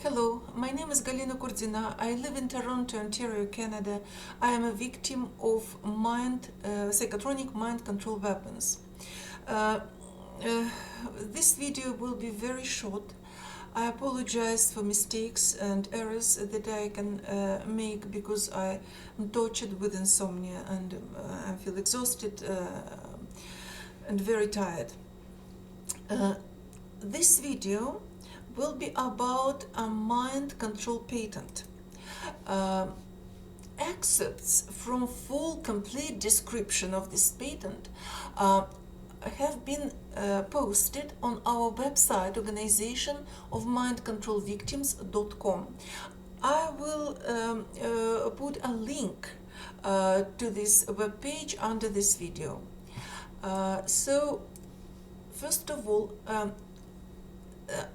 Hello, my name is Galina Kurdina. I live in Toronto, Ontario, Canada. I am a victim of psychotronic mind control weapons. Uh, uh, this video will be very short. I apologize for mistakes and errors that I can make because I am tortured with insomnia and I feel exhausted and very tired. This video will be about a mind control patent. Excerpts from full complete description of this patent have been posted on our website organization of mindcontrolvictims.com. I will put a link to this webpage under this video. So first of all,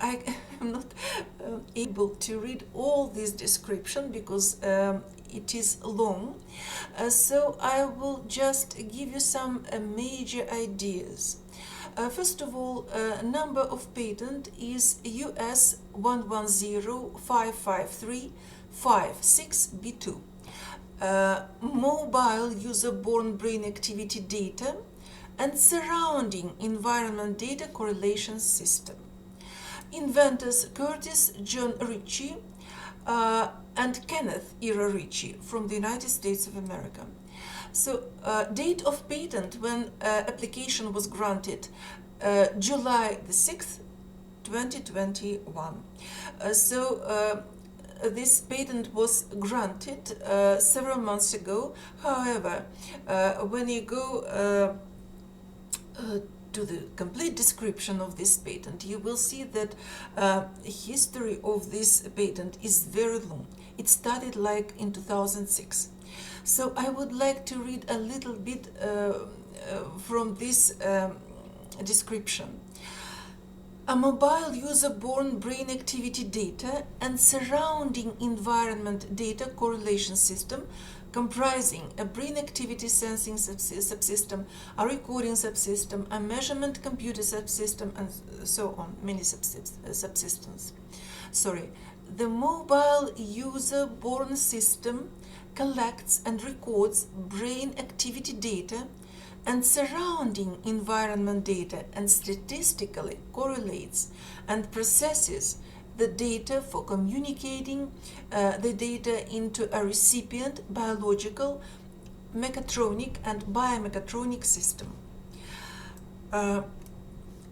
I am not able to read all this description because it is long, so I will just give you some major ideas. First of all, number of patent is US11055356B2. Mobile user-borne brain activity data and surrounding environment data correlation system. Inventors Curtis John Ritchie and Kenneth Ira Ritchie from the United States of America. So, date of patent when application was granted, July the 6th, 2021. This patent was granted several months ago. However, when you go to the complete description of this patent, you will see that history of this patent is very long. It started like in 2006. So I would like to read a little bit from this description. A mobile user-borne brain activity data and surrounding environment data correlation system comprising a brain activity sensing subsystem, a recording subsystem, a measurement computer subsystem, and so on, many subsystems. The mobile user-borne system collects and records brain activity data and surrounding environment data and statistically correlates and processes the data for communicating the data into a recipient biological, mechatronic and biomechatronic system.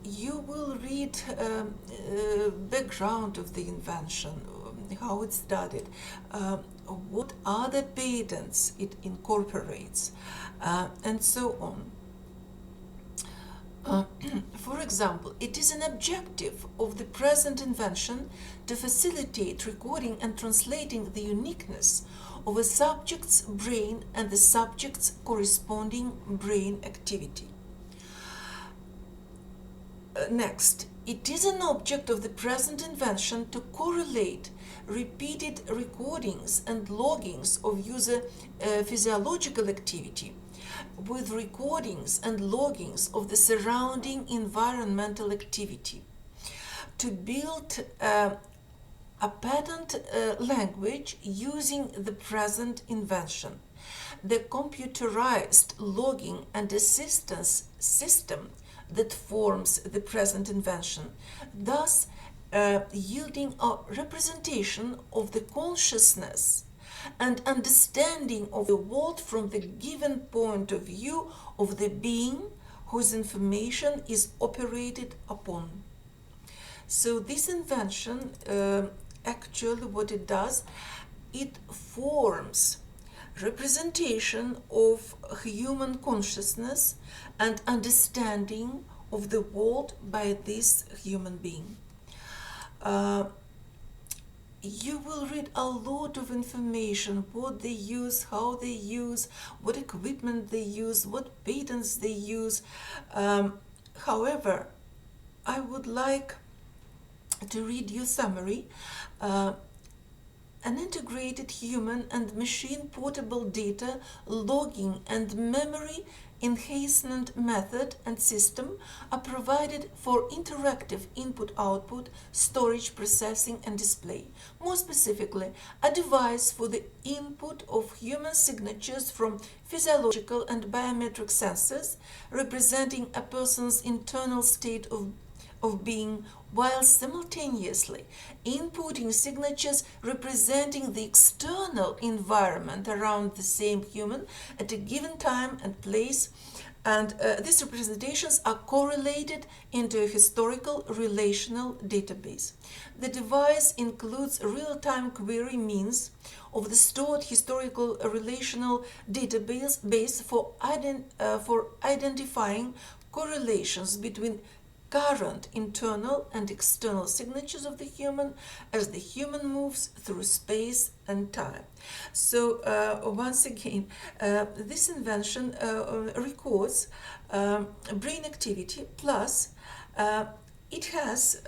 You will read background of the invention, how it started, what other patents it incorporates, and so on. For example, it is an objective of the present invention to facilitate recording and translating the uniqueness of a subject's brain and the subject's corresponding brain activity. Next, it is an object of the present invention to correlate repeated recordings and loggings of user physiological activity with recordings and loggings of the surrounding environmental activity, to build a patent language using the present invention. The computerized logging and assistance system that forms the present invention, thus yielding a representation of the consciousness and understanding of the world from the given point of view of the being whose information is operated upon. So this invention, actually what it does, it forms representation of human consciousness and understanding of the world by this human being. You will read a lot of information, what they use, how they use, what equipment they use, what patents they use. However, I would like to read you summary. an integrated human and machine portable data logging and memory enhancement method and system are provided for interactive input-output, storage, processing, and display. More specifically, a device for the input of human signatures from physiological and biometric sensors representing a person's internal state of being, while simultaneously inputting signatures representing the external environment around the same human at a given time and place, and these representations are correlated into a historical relational database. The device includes real-time query means of the stored historical relational database for identifying correlations between current internal and external signatures of the human as the human moves through space and time. So once again, this invention records brain activity, plus it has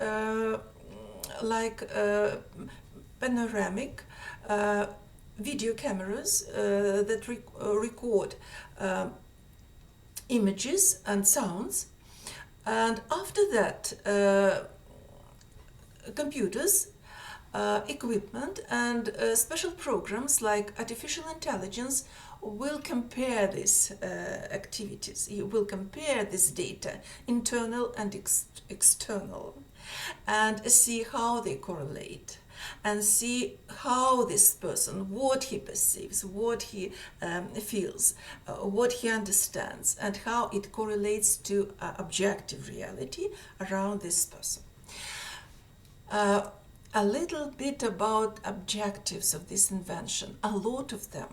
panoramic video cameras that record images and sounds. And after that, computers, equipment, and special programs like artificial intelligence will compare these activities. You will compare this data, internal and external, and see how they correlate, and see how this person, what he perceives, what he feels, what he understands, and how it correlates to objective reality around this person. A little bit about objectives of this invention. A lot of them.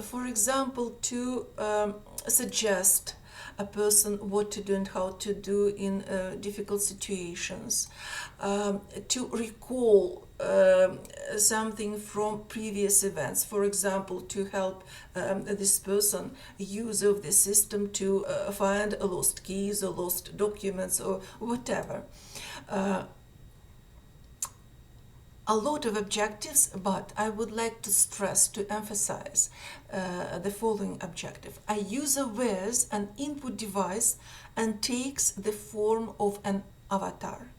For example, to suggest a person what to do and how to do in difficult situations, to recall something from previous events, for example, to help this person, use of the system to find lost keys or lost documents or whatever. A lot of objectives, but I would like to stress, to emphasize the following objective. A user wears an input device and takes the form of an avatar.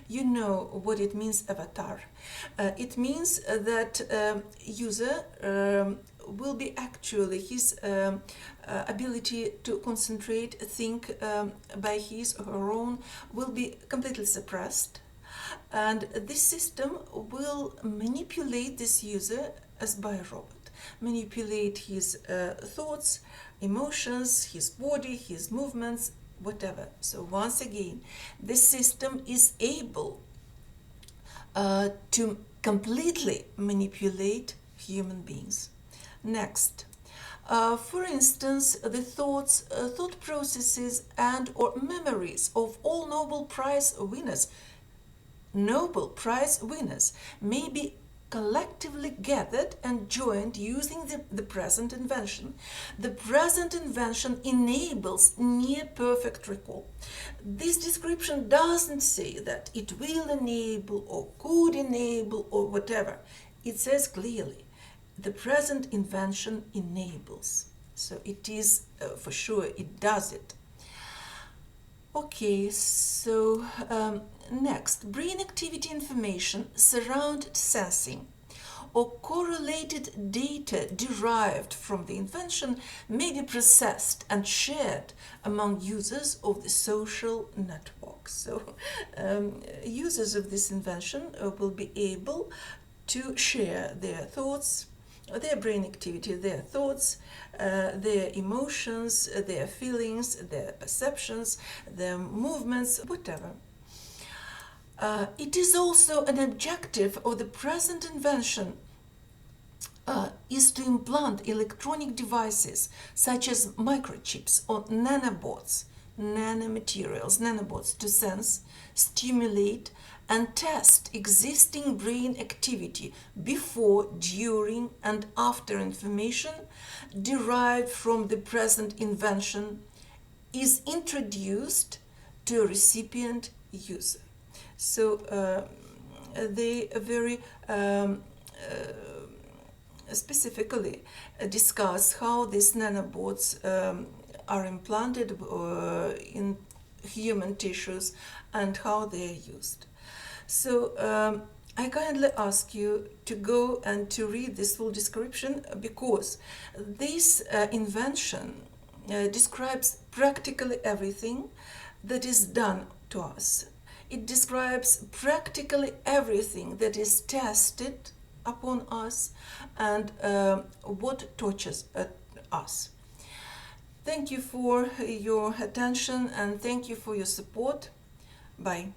You know what it means, avatar. It means that user will be actually his ability to concentrate, think by his or her own will be completely suppressed. And this system will manipulate this user as by a robot, manipulate his thoughts, emotions, his body, his movements, whatever. So once again, this system is able to completely manipulate human beings. Next. For instance, the thought processes and or memories of all Nobel Prize winners may be collectively gathered and joined using the present invention. The present invention enables near-perfect recall. This description doesn't say that it will enable or could enable or whatever. It says clearly, the present invention enables. So it is, for sure, it does it. Okay, so next, brain activity information, surround sensing, or correlated data derived from the invention may be processed and shared among users of the social network. So users of this invention will be able to share their thoughts, their brain activity, their thoughts, their emotions, their feelings, their perceptions, their movements, whatever. It is also an objective of the present invention is to implant electronic devices such as microchips or nanobots, nanobots to sense, stimulate, and test existing brain activity before, during, and after information derived from the present invention is introduced to a recipient user. So they very specifically discuss how these nanobots are implanted in human tissues and how they are used. So I kindly ask you to go and to read this full description, because this invention describes practically everything that is done to us. It describes practically everything that is tested upon us and what touches us. Thank you for your attention and thank you for your support. Bye.